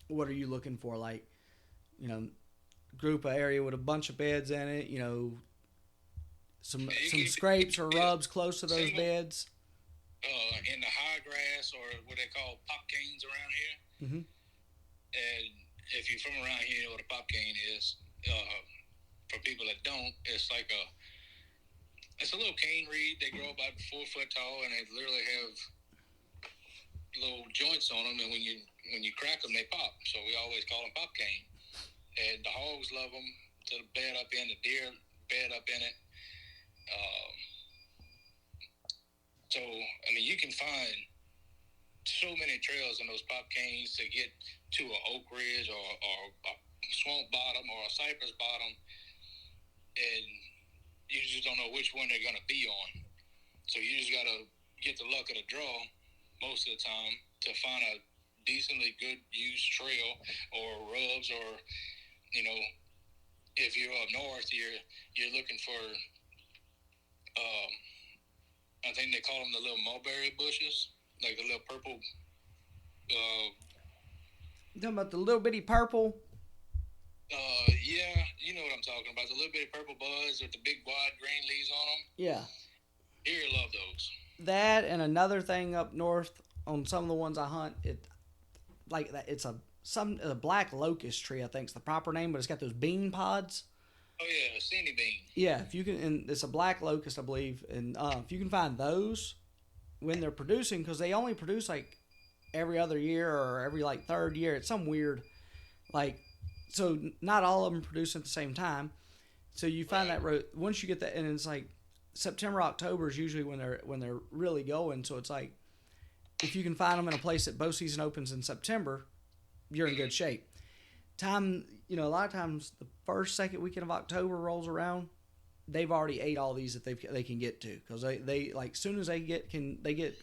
what are you looking for? Group of area with a bunch of beds in it, some scrapes or rubs close to those beds. In the high grass, or what they call pop canes around here. Mm-hmm. And if you're from around here, you know what a pop cane is. For people that don't, it's it's a little cane reed. They grow about 4 foot tall, and they literally have little joints on them. And when you crack them, they pop. So we always call them pop cane. And the hogs love them to bed up in. The deer bed up in it. So, I mean, you can find so many trails on those pop canes to get to an oak ridge or a swamp bottom or a cypress bottom, and you just don't know which one they're going to be on. So you just got to get the luck of the draw most of the time to find a decently good used trail or rubs, or if you're up north, you're looking for I think they call them the little mulberry bushes, like the little purple. You talking about the little bitty purple? Yeah, you know what I'm talking about. The little bitty purple buds with the big wide green leaves on them. Yeah. Here, love those. That and another thing up north on some of the ones I hunt, it's a black locust tree, I think is the proper name, but it's got those bean pods. Oh yeah, a sandy bean. Yeah, if you can, and it's a black locust, I believe, and if you can find those when they're producing, because they only produce like every other year or every like third year. It's some weird, like, so not all of them produce at the same time. So you find that once you get that, and it's like September, October is usually when they're really going. So it's like if you can find them in a place that bow season opens in September, you're in good shape. A lot of times the first, second weekend of October rolls around, they've already ate all these that they can get to, because they like soon as they get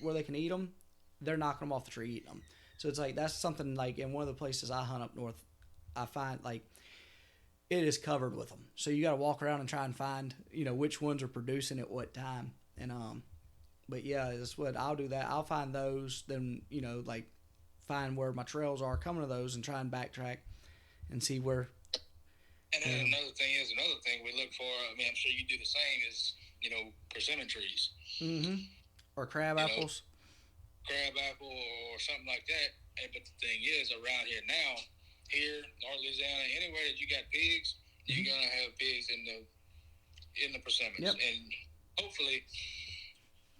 where they can eat them, they're knocking them off the tree eating them. So it's like that's something like in one of the places I hunt up north, I find like it is covered with them. So you got to walk around and try and find which ones are producing at what time. And but yeah, that's what I'll do. That I'll find those, then like find where my trails are coming to those and try and backtrack and see where. And then another thing we look for, I mean, I'm sure you do the same, is, persimmon trees. Mm-hmm. Or crab apples. Crab apple or something like that. But the thing is, around here now, North Louisiana, anywhere that you got pigs, you're going to have pigs in the persimmons. Yep. And hopefully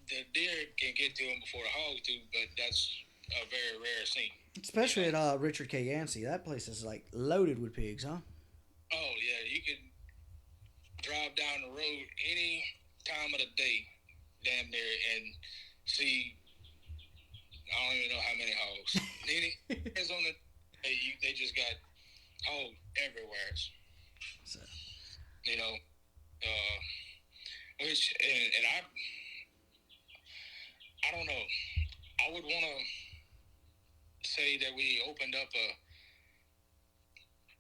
the deer can get to them before the hogs do, but that's a very rare scene. Especially at Richard K. Yancey. That place is like loaded with pigs, huh? Oh, yeah. You can drive down the road any time of the day, damn near, and see, I don't even know how many hogs. They just got hogs everywhere. So. Which, and I don't know. I would want to say that we opened up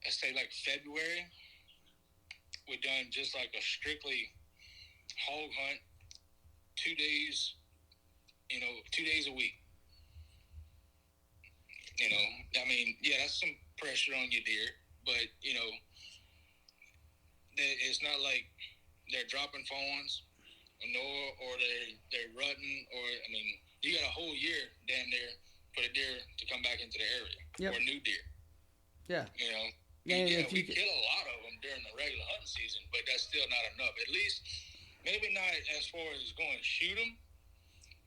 let's say like February. We done just like a strictly hog hunt, 2 days, 2 days a week. I mean, yeah, that's some pressure on your deer, but it's not like they're dropping fawns, or they're rutting, or I mean, you got a whole year damn near for the deer to come back into the area. Yep. Or new deer. Yeah. Yeah, we kill a lot of them during the regular hunting season, but that's still not enough. At least, maybe not as far as going to shoot them,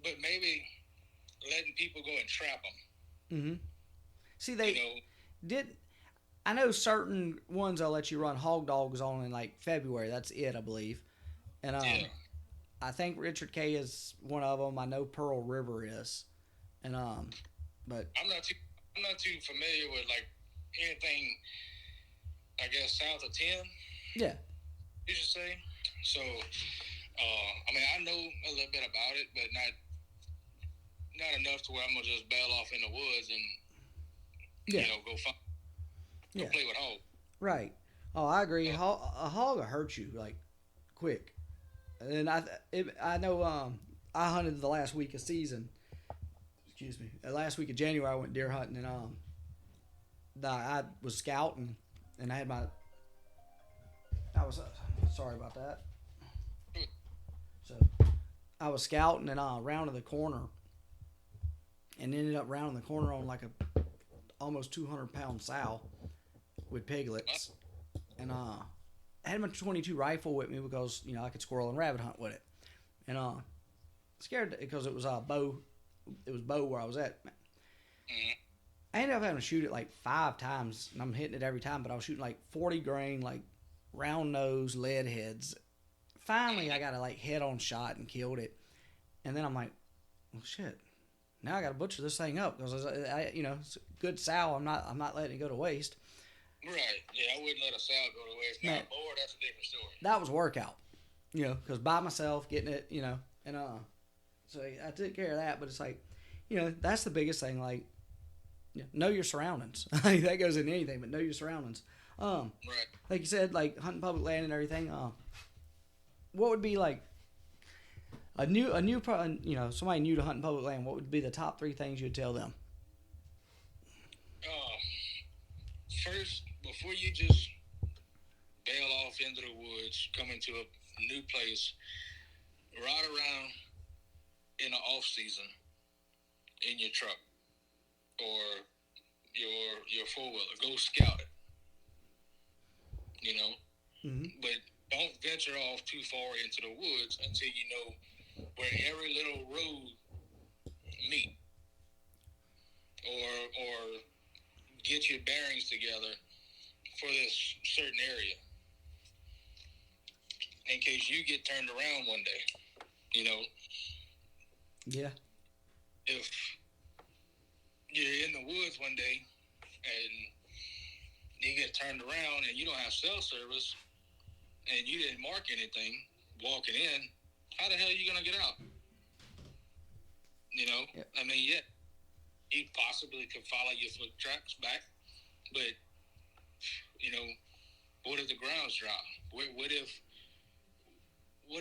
but maybe letting people go and trap them. Mm-hmm. See, I know certain ones they'll let you run hog dogs on in like February. That's it, I believe. And I think Richard K. is one of them. I know Pearl River is, and but I'm not too familiar with like anything, I guess, south of 10. Yeah. You should say. So, I mean, I know a little bit about it, but not enough to where I'm gonna just bail off in the woods and go play with hog. Right. Oh, I agree. A hog will hurt you like quick. And I know I hunted the last week of season. Excuse me. The last week of January, I went deer hunting, and I was scouting, and I was sorry about that. So I was scouting, and rounded the corner, and ended up rounding the corner on like a almost 200-pound sow with piglets, and I had my .22 rifle with me because I could squirrel and rabbit hunt with it, and scared because it was bow. It was bow where I was at. I ended up having to shoot it like 5 times, and I'm hitting it every time. But I was shooting like 40 grain, like round nose lead heads. Finally, I got a like head on shot and killed it, and then I'm like, well, shit. Now I got to butcher this thing up because it's a good sow. I'm not letting it go to waste. Right. Yeah, I wouldn't let a sow go to waste. Now, a boar, that's a different story. That was a workout, because by myself, getting it, and So I took care of that, but it's like, that's the biggest thing. Like, know your surroundings. That goes in anything, but know your surroundings. Right. Like you said, like hunting public land and everything. What would be like somebody new to hunting public land? What would be the top 3 things you'd tell them? First, before you just bail off into the woods, come into a new place, ride around in the off season in your truck or your 4-wheeler. Go scout it. But don't venture off too far into the woods until you know where every little road meet, or get your bearings together for this certain area in case you get turned around one day. Yeah. If you're in the woods one day and you get turned around and you don't have cell service and you didn't mark anything walking in, how the hell are you going to get out? Yep. I mean, yeah, you possibly could follow your foot tracks back, but, what if the ground's dry? What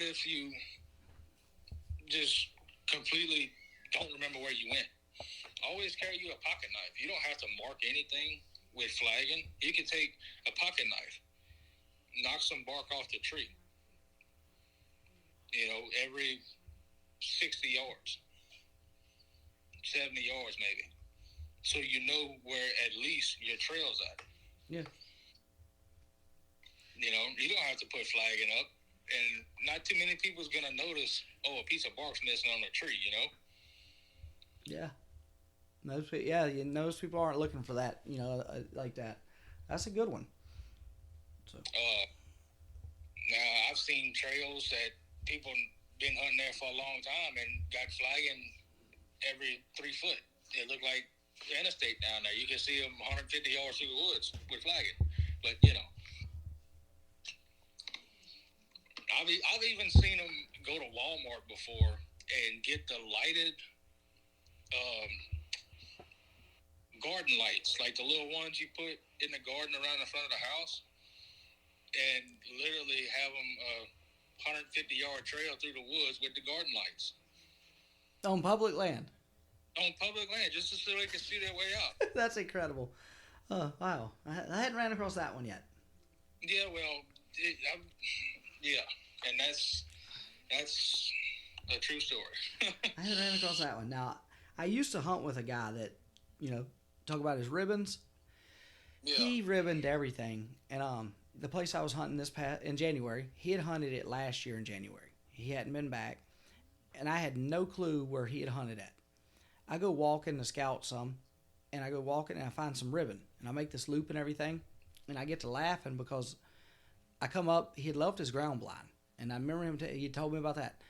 if you just completely don't remember where you went? Always carry you a pocket knife. You don't have to mark anything with flagging. You can take a pocket knife, knock some bark off the tree, every 60 yards, 70 yards maybe, so you know where at least your trail's at. Yeah. You don't have to put flagging up, and not too many people's gonna notice, a piece of bark's missing on the tree, Yeah. Most people aren't looking for that, like that. That's a good one. So. Now I've seen trails that people been hunting there for a long time and got flagging every 3 foot. It looked like the interstate down there. You can see them 150 yards through the woods with flagging. But I've even seen them go to Walmart before and get the lighted garden lights, like the little ones you put in the garden around the front of the house, and literally have them 150-yard trail through the woods with the garden lights. On public land? On public land, just so they can see their way out. That's incredible. Oh, wow. I hadn't ran across that one yet. Yeah, well, and that's a true story. I hadn't ran across that one. Now, I used to hunt with a guy that, talk about his ribbons. Yeah. He ribboned everything. And the place I was hunting in January, he had hunted it last year in January. He hadn't been back. And I had no clue where he had hunted at. I go walking to scout some, and I go walking and I find some ribbon. And I make this loop and everything. And I get to laughing because I come up, he had left his ground blind. And I remember him, he told me about that.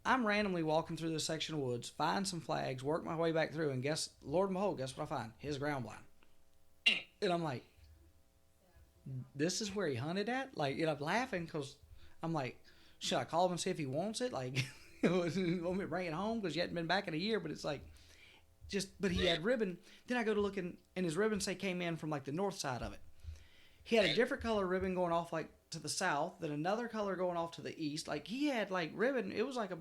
I'm randomly walking through this section of woods, find some flags, work my way back through, and Lord and behold, guess what I find? His ground blind. And I'm like, this is where he hunted at? Like, I'm laughing because I'm like, should I call him and see if he wants it? Like, want me to bring it home because you hadn't been back in a year? But it's like, but he had ribbon. Then I go to look, and his ribbon came in from like the north side of it. He had a different color ribbon going off like to the south, then another color going off to the east. Like he had like ribbon. It was like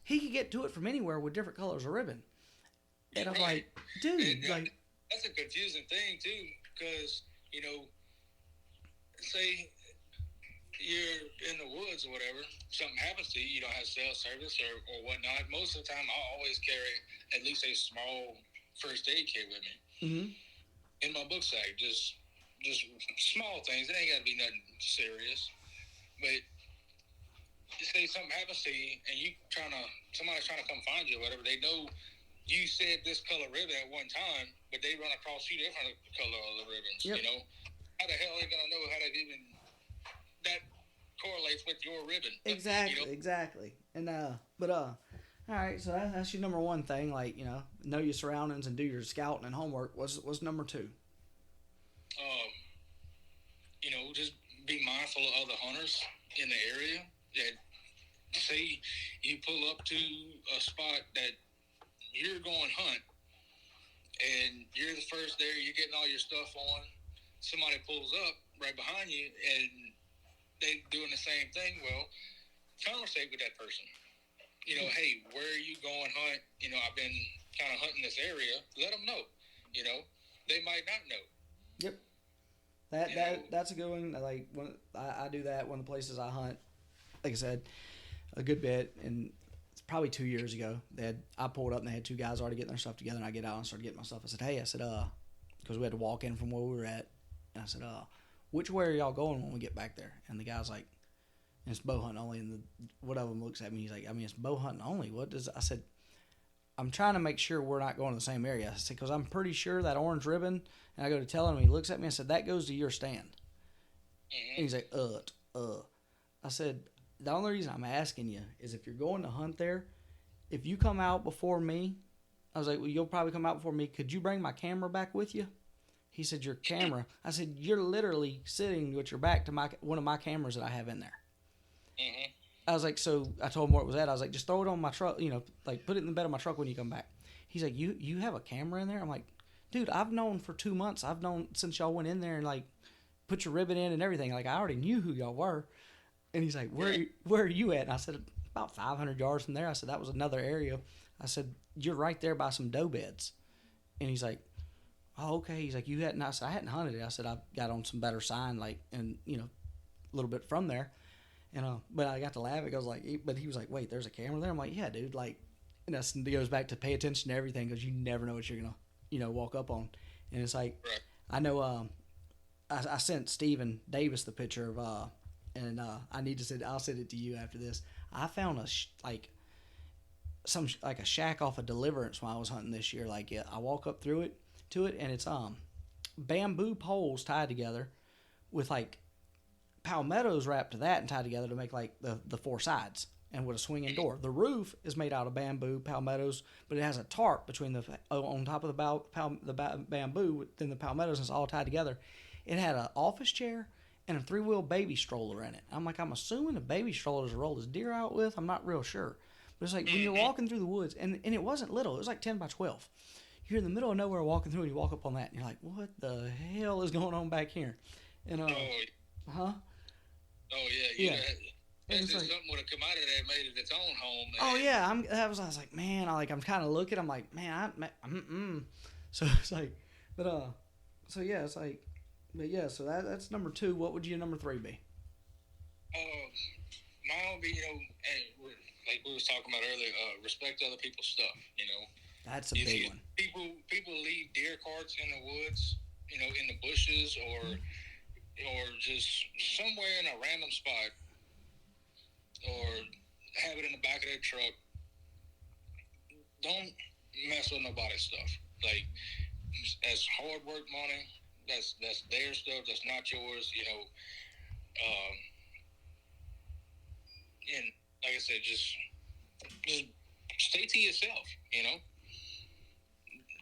he could get to it from anywhere with different colors of ribbon. And I'm like, dude, that's a confusing thing too, because say you're in the woods or whatever, something happens to you, you don't have cell service or whatnot. Most of the time, I always carry at least a small first aid kit with me in my book sack. Just small things. It ain't got to be nothing serious. But say something happens to you and somebody's trying to come find you or whatever, they know you said this color ribbon at one time, but they run across 2 different color of the ribbons, How the hell are they going to know how to even that correlates with your ribbon? Exactly. And, all right, so that's your number one thing, like, know your surroundings and do your scouting and homework. What's number 2? Just be mindful of other hunters in the area that say you pull up to a spot that you're going hunt, and you're the first there, you're getting all your stuff on. Somebody pulls up right behind you, and they doing the same thing. Well, conversate with that person. You know, hey, where are you going hunt? You know, I've been kind of hunting this area. Let them know. You know, they might not know. Yep. That's a good one. Like when I do that, one of the places I hunt, like I said, a good bit, and it's probably 2 years ago. I pulled up and they had two guys already getting their stuff together, and I get out and started getting my stuff. I said, hey, because we had to walk in from where we were at, and I said, which way are y'all going when we get back there? And the guy's like, it's bow hunting only. And one of them looks at me, he's like, I mean, it's bow hunting only. I said, I'm trying to make sure we're not going to the same area. I said, because I'm pretty sure that orange ribbon, and I go to tell him, he looks at me, I said, that goes to your stand. And he's like, I said, the only reason I'm asking you is if you're going to hunt there, if you come out before me, I was like, well, you'll probably come out before me. Could you bring my camera back with you? He said, your camera? I said, you're literally sitting with your back to one of my cameras that I have in there. Mm-hmm. I was like, so I told him where it was at. I was like, just throw it on my truck, like put it in the bed of my truck when you come back. He's like, you have a camera in there? I'm like, dude, I've known for 2 months. I've known since y'all went in there and like put your ribbon in and everything. Like I already knew who y'all were. And he's like, where are you at? And I said, about 500 yards from there. I said, that was another area. I said, you're right there by some doe beds. And he's like, oh, okay. He's like, you hadn't? I said, I hadn't hunted it. I said, I got on some better sign, like, and a little bit from there. And but I got to laugh. It goes like, but he was like, wait, there's a camera there. I'm like, yeah, dude. Like, and that goes back to pay attention to everything because you never know what you're gonna, walk up on. And it's like, right. I know. I sent Steven Davis the picture of and I need to send. I'll send it to you after this. I found a shack off of Deliverance when I was hunting this year. Like, I walk up to it, and it's bamboo poles tied together with like palmettos wrapped to that and tied together to make like the four sides, and with a swinging door. The roof is made out of bamboo palmettos, but it has a tarp between on top of the bamboo, then the palmettos, and it's all tied together. It had an office chair and a 3-wheel baby stroller in it. I'm like, I'm assuming a baby stroller is to roll his deer out with. I'm not real sure, but it's like when you're walking through the woods, and it wasn't little. It was like 10 by 12. You're in the middle of nowhere walking through, and you walk up on that, and you're like, what the hell is going on back here? And Oh yeah. That's just like, something would have come out of that, made it its own home. Man. Oh yeah, I was like, man, I'm kind of looking. I'm like, man, So it's like, so yeah, it's like, but yeah, so that's number 2. What would your number 3 be? Mine would be, like we was talking about earlier, respect other people's stuff. That's a big one. People leave deer carts in the woods, in the bushes, or just somewhere in a random spot, or have it in the back of their truck. Don't mess with nobody's stuff. Like, that's hard work money. That's their stuff. That's not yours. And like I said, just stay to yourself.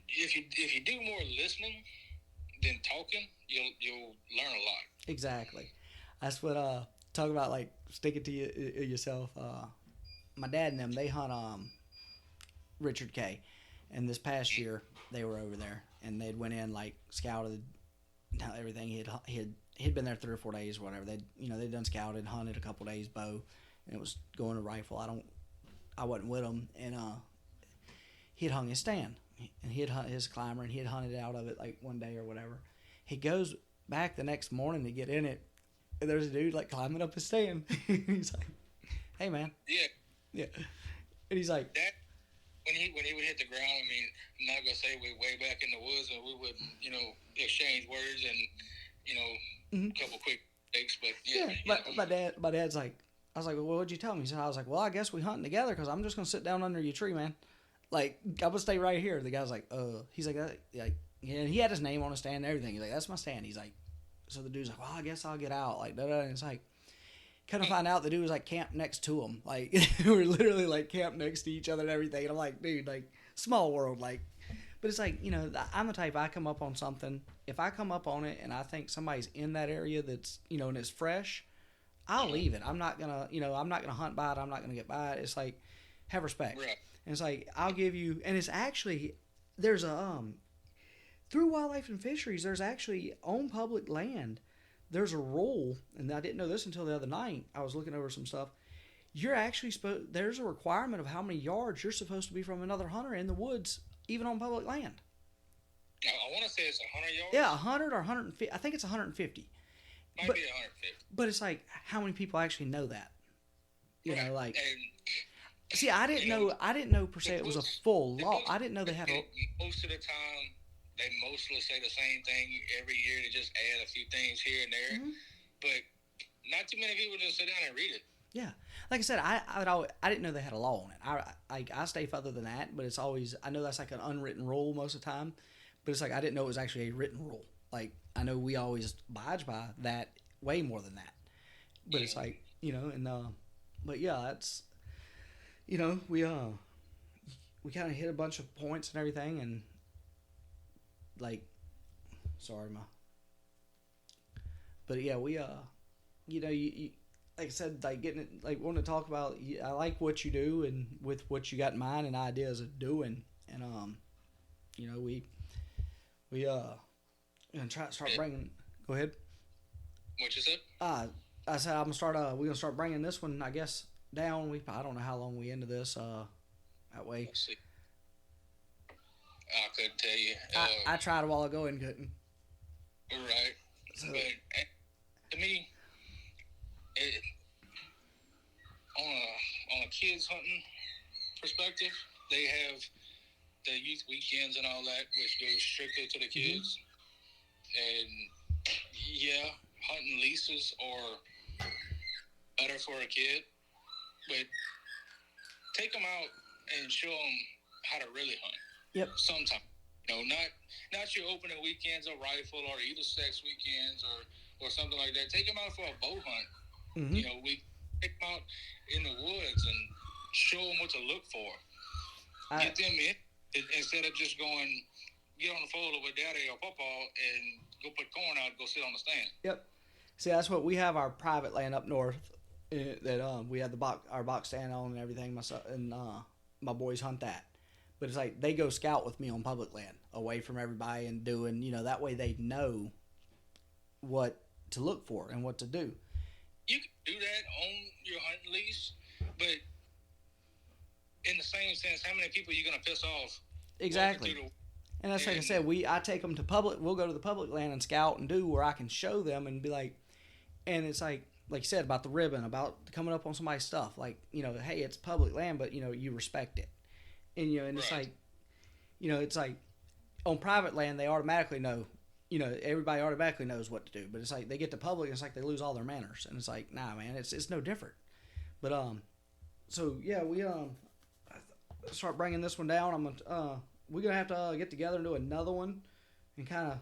If you do more listening than talking, you'll learn a lot. Exactly. That's what talk about, like sticking to yourself. My dad and them, they hunt Richard K. And this past year they were over there and they'd went in, like, scouted everything. He'd been there 3 or 4 days or whatever. They'd done scouted, hunted a couple days bow, and it was going to rifle. I wasn't with him, and he'd hung his stand, and he'd hunt his climber, and he'd hunted out of it like one day or whatever. He goes back the next morning to get in it, and there's a dude like climbing up his stand. He's like, "Hey, man." Yeah. And he's like, that when he would hit the ground. I mean, I'm not gonna say we're way back in the woods and we would exchange words and a couple quick takes, but yeah. My dad's like, I was like, well, what'd you tell me? He said, I was like, well, I guess we hunting together because I'm just gonna sit down under your tree, man. Like, I'm gonna stay right here. The guy's like, he's like, yeah, and he had his name on his stand and everything. He's like, that's my stand. He's like, so the dude's like, well, I guess I'll get out. Like, da da. And it's like, kind of find out the dude was like camped next to him. Like, we're literally like camped next to each other and everything. And I'm like, dude, like, small world, like. But it's like, I'm the type, I come up on something. If I come up on it and I think somebody's in that area that's, and it's fresh, I'll leave it. I'm not gonna, I'm not gonna hunt by it. I'm not gonna get by it. It's like, have respect. Right. And it's like, I'll give you, and it's actually, there's through Wildlife and Fisheries, there's actually, on public land, there's a rule, and I didn't know this until the other night. I was looking over some stuff. You're actually there's a requirement of how many yards you're supposed to be from another hunter in the woods, even on public land. I want to say it's 100 yards. Yeah, 100 or 150. I think it's 150. Might be 150. But it's like, how many people actually know that? You know, like. And, see, I didn't know per se it was a full law. I didn't know they had a. Most of the time, they mostly say the same thing every year. They just add a few things here and there. Mm-hmm. But not too many people just sit down and read it. Yeah, like I said, I didn't know they had a law on it. I stay further than that, but it's always, I know that's like an unwritten rule most of the time, but it's like I didn't know it was actually a written rule. Like, I know we always abide by that way more than that, but it's like, but yeah, that's, we kind of hit a bunch of points and everything, and like, sorry, but yeah, we you like I said, like getting it, like wanting to talk about. I like what you do and with what you got in mind and ideas of doing, and we gonna start bringing. Go ahead. What you said? I said I'm gonna start. We're gonna start bringing this one, I guess, down. I don't know how long we into this. That way. Let's see. I couldn't tell you. I tried a while ago and couldn't. Right. So, but to me, on a kids hunting perspective, they have the youth weekends and all that, which goes strictly to the kids. Mm-hmm. And yeah, hunting leases are better for a kid, but take them out and show them how to really hunt. Yep. Sometimes, not your opening weekends of rifle or either sex weekends or something like that. Take them out for a bow hunt. Mm-hmm. We take them out in the woods and show them what to look for. Get them in instead of just going, get on the folder with daddy or papa and go put corn out and go sit on the stand. Yep. See, that's what we have our private land up north that we have our box stand on and everything. My boys hunt that. But it's like they go scout with me on public land away from everybody and doing, that way they know what to look for and what to do. You can do that on your hunting lease, but in the same sense, how many people are you going to piss off? Exactly. And that's like I said, I take them to public, we'll go to the public land and scout and do where I can show them and be like, and it's like you said about the ribbon, about coming up on somebody's stuff, like, hey, it's public land, but, you respect it. And, and it's like, it's like on private land, they automatically know, everybody automatically knows what to do. But it's like they get to public, and it's like they lose all their manners. And it's like, nah, man, it's no different. But, so, yeah, we start bringing this one down. We're going to have to get together and do another one and kind of,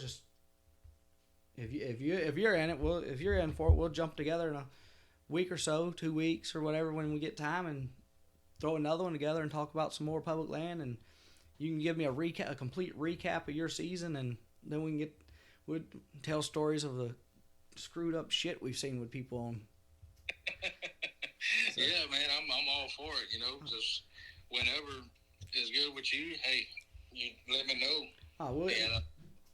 just, if you're in it, if you're in for it, we'll jump together in a week or so, 2 weeks or whatever when we get time and throw another one together and talk about some more public land, and you can give me a complete recap of your season, and then we'll tell stories of the screwed up shit we've seen with people on. So. Yeah, man, I'm all for it. Just whenever is good with you. Hey, you let me know.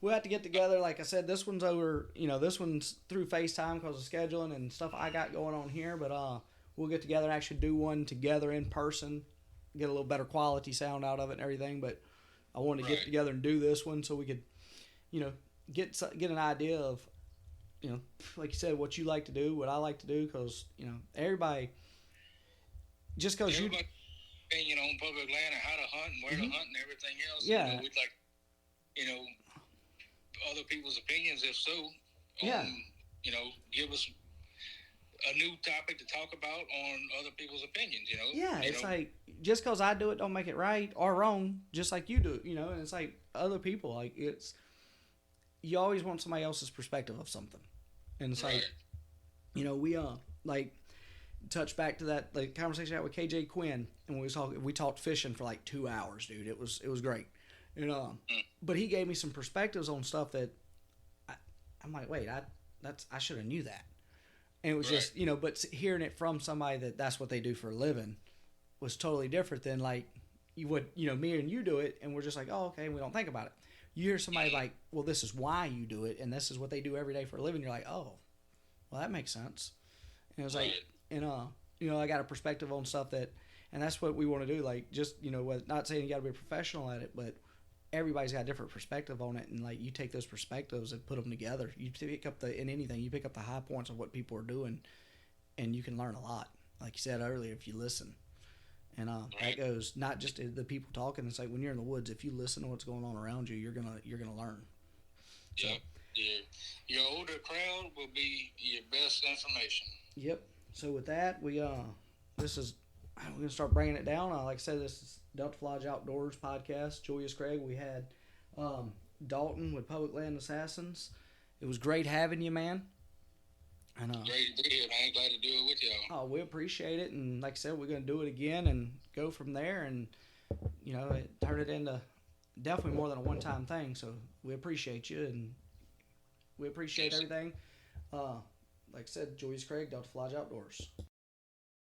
We'll have to get together. Like I said, this one's over. This one's through FaceTime because of scheduling and stuff I got going on here, but we'll get together and actually do one together in person, get a little better quality sound out of it and everything. But I wanted to get together and do this one so we could, get an idea of, like you said, what you like to do, what I like to do, because everybody, just because you, opinion on public land and how to hunt and where to hunt and everything else. Yeah, we'd like, other people's opinions. If so, give us a new topic to talk about on other people's opinions, Yeah, it's like, just because I do it don't make it right or wrong, just like you do it, and it's like other people, like, it's, you always want somebody else's perspective of something. And it's like, we, like, touch back to that, like, conversation I had with KJ Quinn, and we talked fishing for like 2 hours, dude. It was great. But he gave me some perspectives on stuff that I'm like, wait, I should have knew that. And it was Right. just, but hearing it from somebody that's what they do for a living was totally different than like you would, me and you do it, and we're just like, oh, okay, we don't think about it. You hear somebody like, well, this is why you do it, and this is what they do every day for a living. You're like, oh, well, that makes sense. And it was like, Right. and I got a perspective on stuff and that's what we want to do. Like, just not saying you got to be a professional at it, but everybody's got a different perspective on it, and like you take those perspectives and put them together. You pick up you pick up the high points of what people are doing, and you can learn a lot. Like you said earlier, if you listen. And that goes not just to the people talking. It's like when you're in the woods, if you listen to what's going on around you, you're gonna learn. So, Yep. Your older crowd will be your best information. Yep. So with that, we're gonna start bringing it down. Like I said, this is Delta Lodge Outdoors podcast. Julius, Craig. We had Dalton with Public Land Assassins. It was great having you, man. And, Great to be here, man. Glad to do it with y'all. oh, we appreciate it, and like I said, we're gonna do it again and go from there, and turn it into definitely more than a one-time thing. So we appreciate you, and we appreciate everything. Like I said, Julius Craig, Delta Lodge Outdoors.